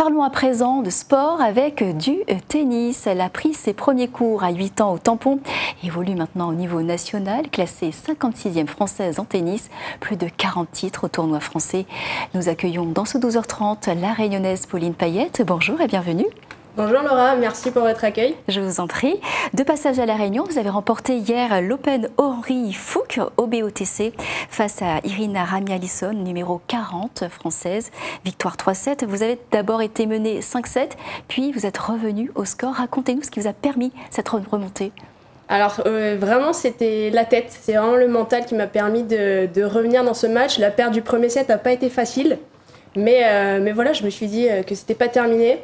Parlons à présent de sport avec du tennis. Elle a pris ses premiers cours à 8 ans au Tampon et évolue maintenant au niveau national, classée 56e française en tennis, plus de 40 titres au tournoi français. Nous accueillons dans ce 12h30 la Réunionnaise Pauline Payette. Bonjour et bienvenue. Bonjour Laura, merci pour votre accueil. Je vous en prie. De passage à La Réunion, vous avez remporté hier l'Open Henri Fouque au BOTC face à Irina Rami-Alisson, numéro 40 française. Victoire 3-7. Vous avez d'abord été menée 5-7, puis vous êtes revenu au score. Racontez-nous ce qui vous a permis cette remontée. Alors vraiment c'était la tête, c'est vraiment le mental qui m'a permis de revenir dans ce match. La perte du premier set n'a pas été facile, mais voilà, je me suis dit que c'était pas terminé.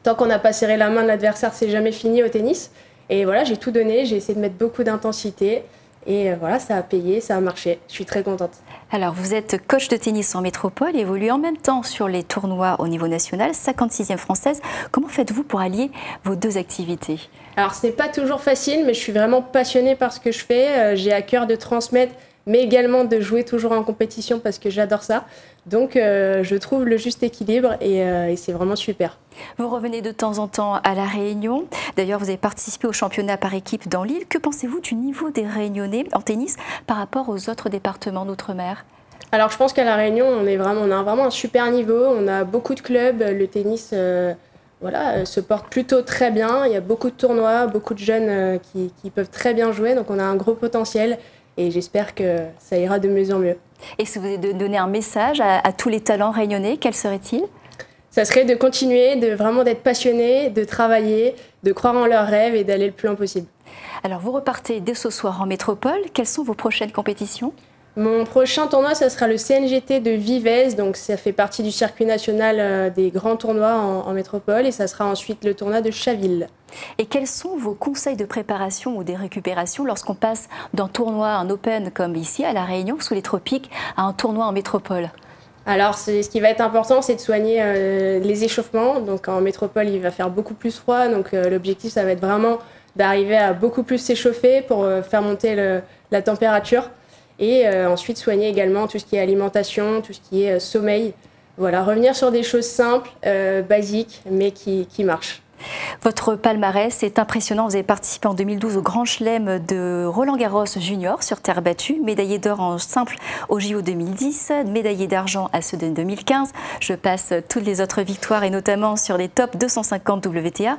Tant qu'on n'a pas serré la main de l'adversaire, c'est jamais fini au tennis. Et voilà, j'ai tout donné, j'ai essayé de mettre beaucoup d'intensité. Et voilà, ça a payé, ça a marché. Je suis très contente. Alors, vous êtes coach de tennis en métropole et évoluez en même temps sur les tournois au niveau national, 56e française. Comment faites-vous pour allier vos deux activités? Alors, ce n'est pas toujours facile, mais je suis vraiment passionnée par ce que je fais. J'ai à cœur de transmettre, mais également de jouer toujours en compétition parce que j'adore ça. Donc, je trouve le juste équilibre et c'est vraiment super. Vous revenez de temps en temps à La Réunion. D'ailleurs, vous avez participé au championnat par équipe dans l'île. Que pensez-vous du niveau des Réunionnais en tennis par rapport aux autres départements d'outre-mer? Alors, je pense qu'à La Réunion, on a vraiment un super niveau. On a beaucoup de clubs. Le tennis se porte plutôt très bien. Il y a beaucoup de tournois, beaucoup de jeunes qui peuvent très bien jouer. Donc, on a un gros potentiel. Et j'espère que ça ira de mieux en mieux. Et si vous devez donner un message à tous les talents réunionnais, quel serait-il? Ça serait de continuer, vraiment d'être passionné, de travailler, de croire en leurs rêves et d'aller le plus loin possible. Alors vous repartez dès ce soir en métropole. Quelles sont vos prochaines compétitions? Mon prochain tournoi, ça sera le CNGT de Vivès. Donc ça fait partie du circuit national des grands tournois en métropole. Et ça sera ensuite le tournoi de Chaville. Et quels sont vos conseils de préparation ou des récupérations lorsqu'on passe d'un tournoi, un Open comme ici à La Réunion, sous les tropiques, à un tournoi en métropole? Alors, ce qui va être important, c'est de soigner les échauffements. Donc, en métropole, il va faire beaucoup plus froid. Donc, l'objectif, ça va être vraiment d'arriver à beaucoup plus s'échauffer pour faire monter la température. Et ensuite, soigner également tout ce qui est alimentation, tout ce qui est sommeil. Voilà, revenir sur des choses simples, basiques, mais qui marchent. Votre palmarès est impressionnant. Vous avez participé en 2012 au Grand Chelem de Roland-Garros Junior sur terre battue, médaillé d'or en simple au JO 2010, médaillé d'argent à ceux de 2015. Je passe toutes les autres victoires et notamment sur les top 250 WTA.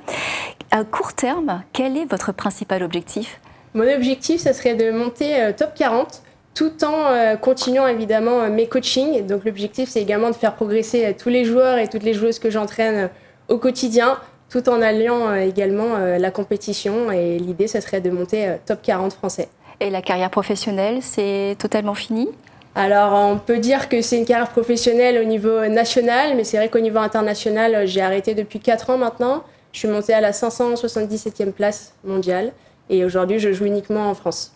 À court terme, quel est votre principal objectif? Mon objectif, ça serait de monter top 40 tout en continuant évidemment mes coachings. Donc l'objectif, c'est également de faire progresser tous les joueurs et toutes les joueuses que j'entraîne au quotidien, tout en alliant également la compétition. Et l'idée, ce serait de monter top 40 français. Et la carrière professionnelle, c'est totalement fini? Alors, on peut dire que c'est une carrière professionnelle au niveau national, mais c'est vrai qu'au niveau international, j'ai arrêté depuis 4 ans maintenant. Je suis montée à la 577e place mondiale et aujourd'hui, je joue uniquement en France.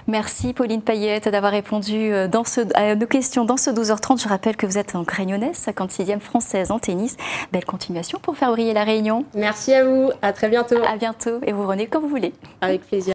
Merci Pauline Payette d'avoir répondu à nos questions dans ce 12h30. Je rappelle que vous êtes en Réunionnaise, 56e française en tennis. Belle continuation pour faire briller La Réunion. Merci à vous, à très bientôt. À bientôt et vous revenez quand vous voulez. Avec plaisir.